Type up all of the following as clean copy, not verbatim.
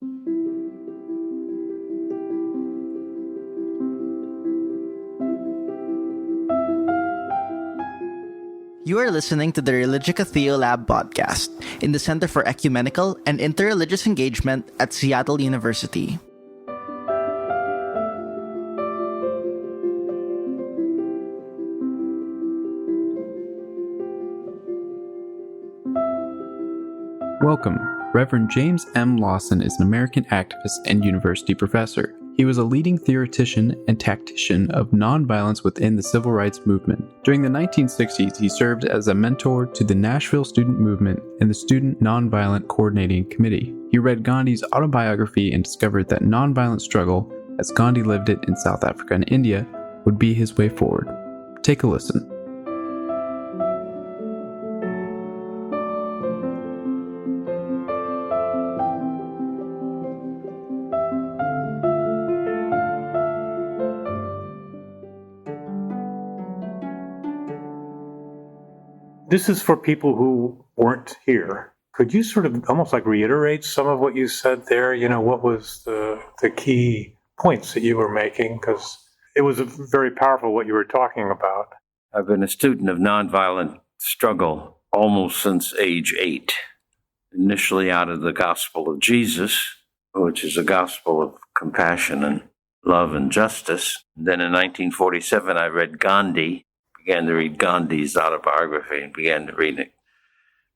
You are listening to the Religica Theolab podcast in the Center for Ecumenical and Interreligious Engagement at Seattle University. Welcome. Reverend James M. Lawson is an American activist and university professor. He was a leading theoretician and tactician of nonviolence within the civil rights movement. During the 1960s, he served as a mentor to the Nashville Student Movement and the Student Nonviolent Coordinating Committee. He read Gandhi's autobiography and discovered that nonviolent struggle, as Gandhi lived it in South Africa and India, would be his way forward. Take a listen. This is for people who weren't here. Could you sort of almost like reiterate some of what you said there? You know, what was the key points that you were making? Because it was very powerful what you were talking about. I've been a student of nonviolent struggle almost since age 8. Initially out of the gospel of Jesus, which is a gospel of compassion and love and justice. Then in 1947, I read Gandhi. Began to read Gandhi's autobiography and began to read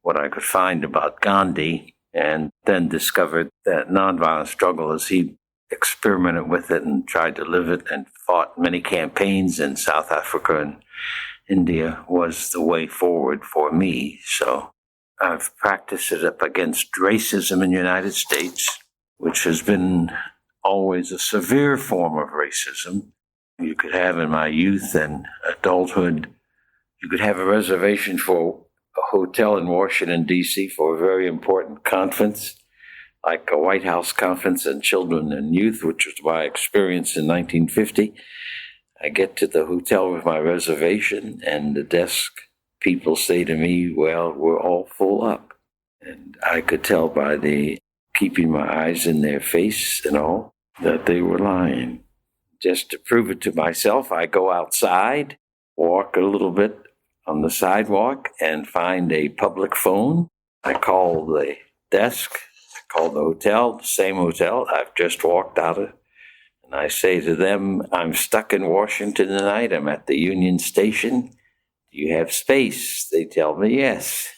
what I could find about Gandhi, and then discovered that nonviolent struggle, as he experimented with it and tried to live it and fought many campaigns in South Africa and India, was the way forward for me. So I've practiced it up against racism in the United States, which has been always a severe form of racism. You could have in my youth and adulthood, you could have a reservation for a hotel in Washington, D.C. for a very important conference, like a White House conference on children and youth, which was my experience in 1950. I get to the hotel with my reservation, and the desk people say to me, well, we're all full up. And I could tell by the keeping my eyes in their face and all that they were lying. Just to prove it to myself, I go outside, walk a little bit on the sidewalk, and find a public phone. I call the desk, I call the hotel, the same hotel I've just walked out of, and I say to them, I'm stuck in Washington tonight. I'm at the Union Station. Do you have space? They tell me yes.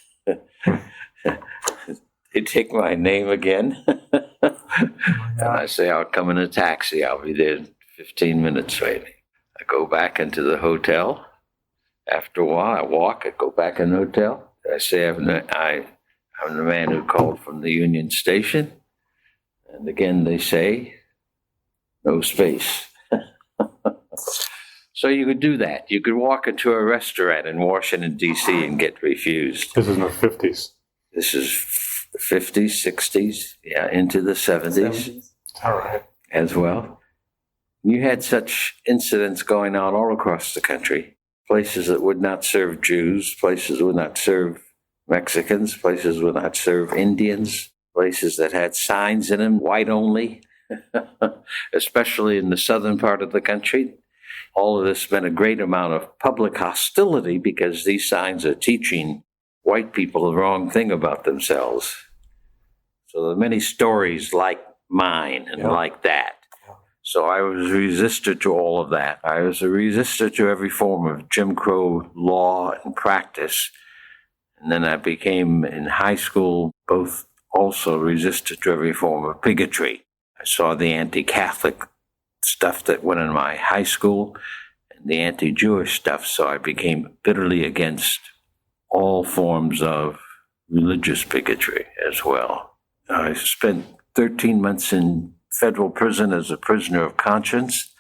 They take my name again, and I say, I'll come in a taxi. I'll be there 15 minutes maybe. I go back into the hotel. After a while, I walk. I go back in the hotel. I say, I'm the man who called from the Union Station. And again, they say, no space. So you could do that. You could walk into a restaurant in Washington, D.C. and get refused. This is in the 50s. This is 50s, 60s, yeah, into the 70s. All right. As well. You had such incidents going on all across the country. Places that would not serve Jews, places that would not serve Mexicans, places that would not serve Indians, places that had signs in them, white only, especially in the southern part of the country. All of this meant a great amount of public hostility because these signs are teaching white people the wrong thing about themselves. So there are many stories like mine and like that. So I was a resistor to all of that. I was a resistor to every form of Jim Crow law and practice. And then I became, in high school, both also resistor to every form of bigotry. I saw the anti-Catholic stuff that went in my high school and the anti-Jewish stuff, so I became bitterly against all forms of religious bigotry as well. I spent 13 months in federal prison as a prisoner of conscience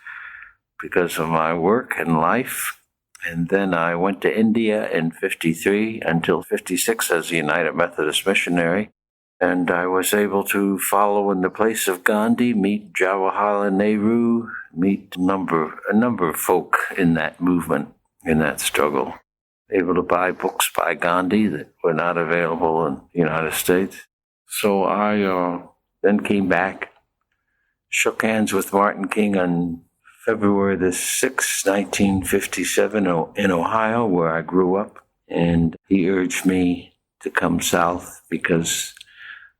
because of my work and life. And then I went to India in 53 until 56 as a United Methodist missionary. And I was able to follow in the place of Gandhi, meet Jawaharlal Nehru, meet a number of folk in that movement, in that struggle. Able to buy books by Gandhi that were not available in the United States. So I then came back, shook hands with Martin King on February the 6th, 1957 in Ohio, where I grew up. And he urged me to come south because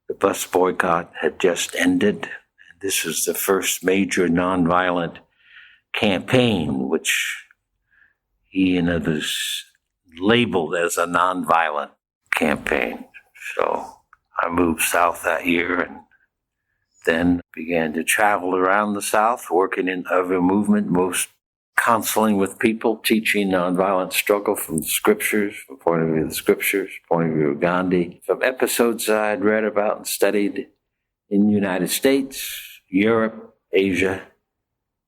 the bus boycott had just ended. This was the first major nonviolent campaign, which he and others labeled as a nonviolent campaign. So I moved south that year and then began to travel around the South, working in every movement, most counseling with people, teaching nonviolent struggle from the scriptures, from the point of view of the scriptures, point of view of Gandhi, from episodes I had read about and studied in the United States, Europe, Asia,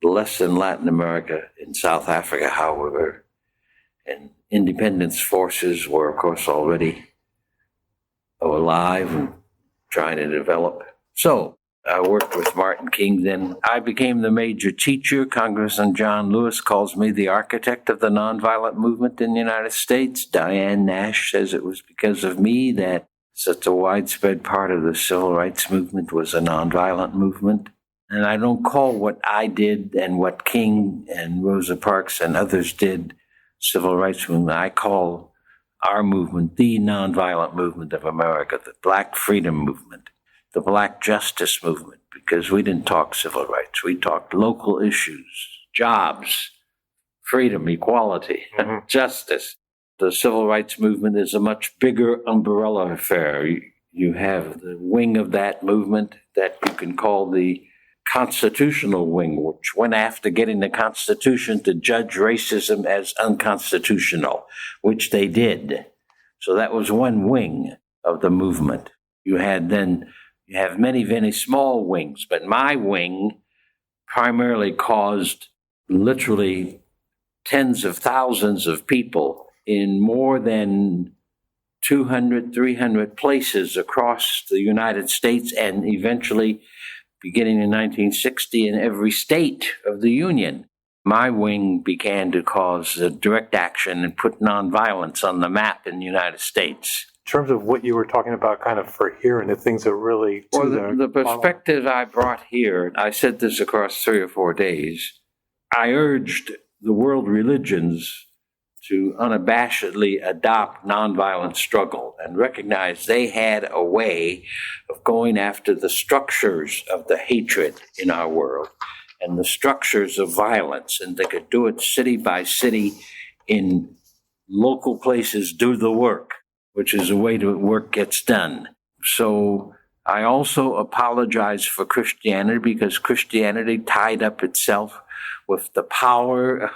less in Latin America, in South Africa, however. And independence forces were, of course, already alive and trying to develop. So I worked with Martin King. Then I became the major teacher. Congressman John Lewis calls me the architect of the nonviolent movement in the United States. Diane Nash says it was because of me that such a widespread part of the civil rights movement was a nonviolent movement. And I don't call what I did and what King and Rosa Parks and others did civil rights movement. I call our movement the nonviolent movement of America, the Black freedom movement, the Black justice movement, because we didn't talk civil rights. We talked local issues, jobs, freedom, equality, justice. The civil rights movement is a much bigger umbrella affair. You have the wing of that movement that you can call the constitutional wing, which went after getting the Constitution to judge racism as unconstitutional, which they did. So that was one wing of the movement. You have many, many small wings, but my wing primarily caused literally tens of thousands of people in more than 200, 300 places across the United States, and eventually, beginning in 1960, in every state of the Union. My wing began to cause direct action and put nonviolence on the map in the United States. In terms of what you were talking about kind of for here and the things that really... Well, the perspective I brought here, I said this across 3 or 4 days, I urged the world religions to unabashedly adopt nonviolent struggle and recognize they had a way of going after the structures of the hatred in our world and the structures of violence, and they could do it city by city in local places, do the work, which is the way the work gets done. So I also apologize for Christianity because Christianity tied up itself with the power,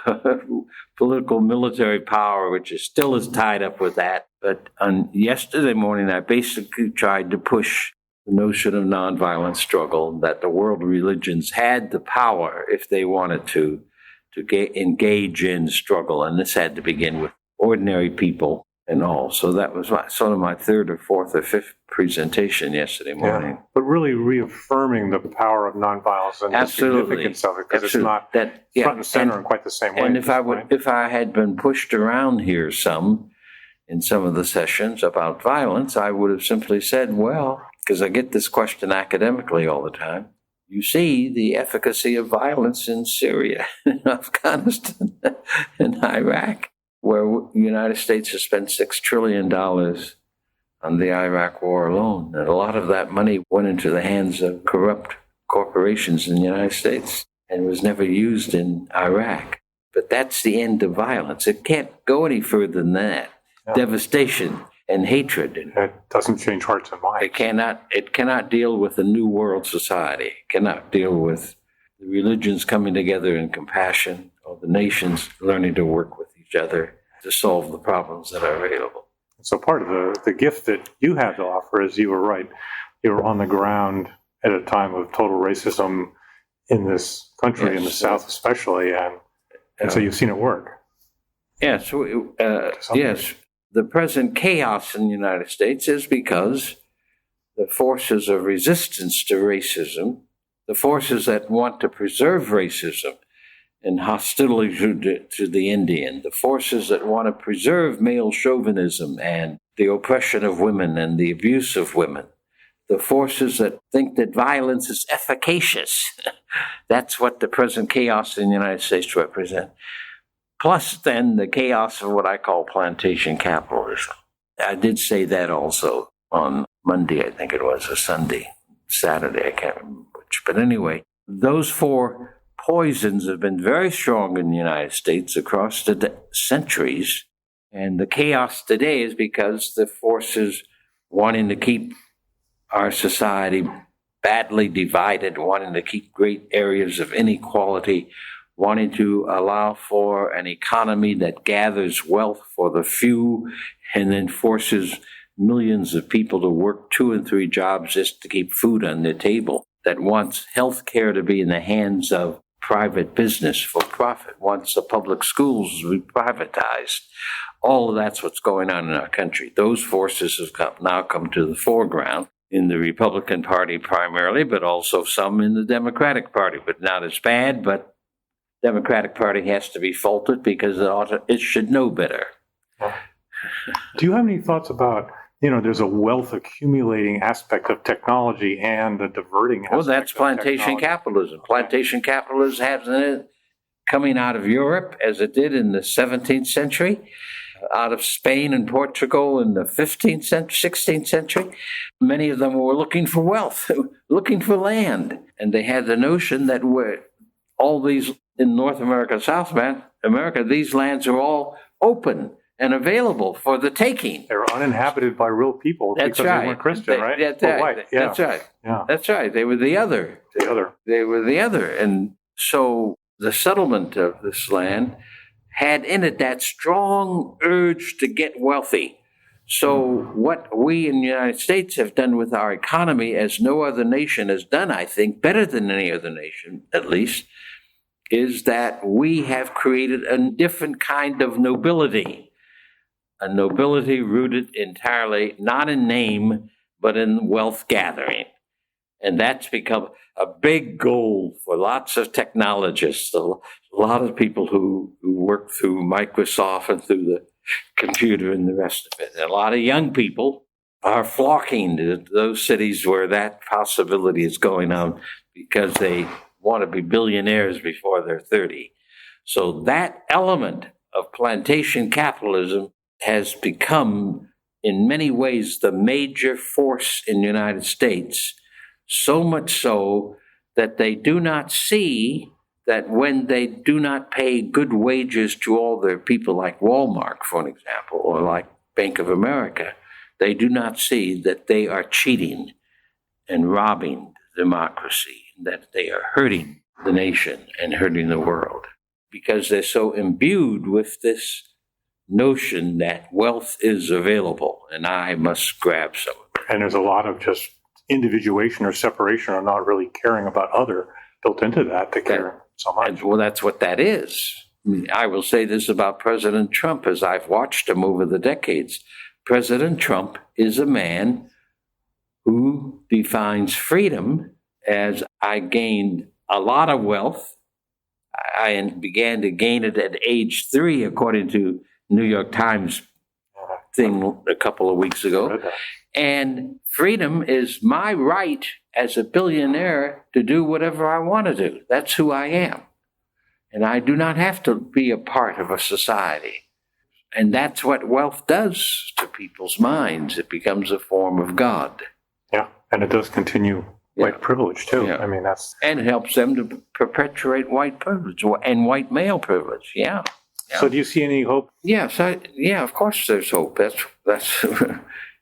political military power, which is still is tied up with that. But on yesterday morning, I basically tried to push the notion of nonviolent struggle, that the world religions had the power, if they wanted to engage in struggle. And this had to begin with ordinary people and all. So that was sort of my third or fourth or fifth presentation yesterday morning. Yeah, but really reaffirming the power of nonviolence and Absolutely. the significance of it, because it's Absolutely. not That, front and center in quite the same way. And at this point. if I had been pushed around here in some of the sessions about violence, I would have simply said, well, because I get this question academically all the time, you see the efficacy of violence in Syria, in Afghanistan, and Iraq, where the United States has spent $6 trillion on the Iraq war alone. And a lot of that money went into the hands of corrupt corporations in the United States and was never used in Iraq. But that's the end of violence. It can't go any further than that. Yeah. Devastation and hatred. It doesn't change hearts and minds. It cannot deal with a new world society. It cannot deal with the religions coming together in compassion, or the nations learning to work with each other to solve the problems that are available. So part of the gift that you have to offer is, you were right, you were on the ground at a time of total racism in this country, in the South especially, and so you've seen it work. Yes, yes. The present chaos in the United States is because the forces of resistance to racism, the forces that want to preserve racism and hostility to the Indian, the forces that want to preserve male chauvinism and the oppression of women and the abuse of women, the forces that think that violence is efficacious. That's what the present chaos in the United States represents. Plus, then, the chaos of what I call plantation capitalism. I did say that also on Monday, I think it was, or Sunday, Saturday, I can't remember which. But anyway, those four poisons have been very strong in the United States across the centuries. And the chaos today is because the forces wanting to keep our society badly divided, wanting to keep great areas of inequality, wanting to allow for an economy that gathers wealth for the few and then forces millions of people to work 2 and 3 jobs just to keep food on their table, that wants health care to be in the hands of private business for profit, wants the public schools to be privatized. All of that's what's going on in our country. Those forces have now come to the foreground in the Republican Party primarily, but also some in the Democratic Party, but not as bad. But Democratic Party has to be faulted because it should know better. Do you have any thoughts about, there's a wealth accumulating aspect of technology and the diverting aspect? Well, that's plantation capitalism. Okay. Plantation capitalism has it coming out of Europe, as it did in the 17th century, out of Spain and Portugal in the 15th century, 16th century. Many of them were looking for wealth, looking for land. And they had the notion that all these in North America, South America, these lands are all open and available for the taking. They were uninhabited by real people because they weren't Christian, right? That's right. White. Yeah. That's right. Yeah. That's right. They were the other. They were the other. And so the settlement of this land had in it that strong urge to get wealthy. So what we in the United States have done with our economy, as no other nation has done, I think, better than any other nation, at least, is that we have created a different kind of nobility. A nobility rooted entirely, not in name, but in wealth gathering. And that's become a big goal for lots of technologists, a lot of people who work through Microsoft and through the computer and the rest of it. And a lot of young people are flocking to those cities where that possibility is going on because they want to be billionaires before they're 30. So that element of plantation capitalism has become, in many ways, the major force in the United States, so much so that they do not see that when they do not pay good wages to all their people, like Walmart, for an example, or like Bank of America, they do not see that they are cheating and robbing democracy, that they are hurting the nation and hurting the world, because they're so imbued with this notion that wealth is available and I must grab some of it. And there's a lot of just individuation or separation or not really caring about other built into that to care so much. Well, that's what that is. I will say this about President Trump as I've watched him over the decades. President Trump is a man who defines freedom as I gained a lot of wealth. I began to gain it at age 3, according to New York Times thing a couple of weeks ago. And freedom is my right as a billionaire to do whatever I want to do. That's who I am. And I do not have to be a part of a society. And that's what wealth does to people's minds. It becomes a form of God. Yeah, and it does continue white privilege, too. Yeah. I mean, that's... And it helps them to perpetuate white privilege and white male privilege, yeah. So do you see any hope? Yes, of course there's hope. That's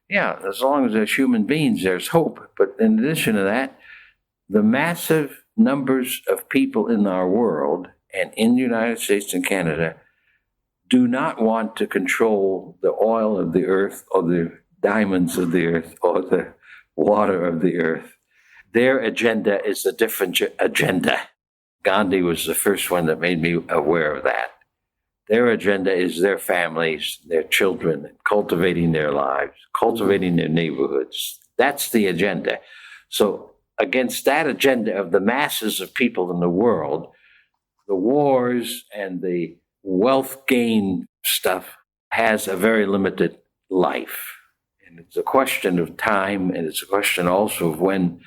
yeah, as long as there's human beings, there's hope. But in addition to that, the massive numbers of people in our world and in the United States and Canada do not want to control the oil of the earth or the diamonds of the earth or the water of the earth. Their agenda is a different agenda. Gandhi was the first one that made me aware of that. Their agenda is their families, their children, cultivating their lives, cultivating their neighborhoods. That's the agenda. So against that agenda of the masses of people in the world, the wars and the wealth gain stuff has a very limited life. And it's a question of time, and it's a question also of when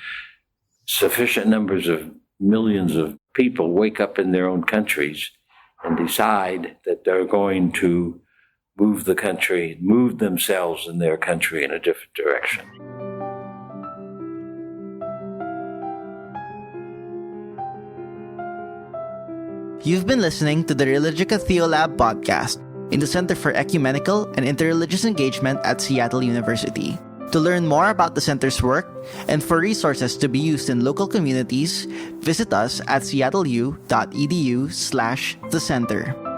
sufficient numbers of millions of people wake up in their own countries and decide that they're going to move the country, move themselves in their country in a different direction. You've been listening to the Religica Theolab podcast in the Center for Ecumenical and Interreligious Engagement at Seattle University. To learn more about the center's work and for resources to be used in local communities, visit us at seattleu.edu/thecenter.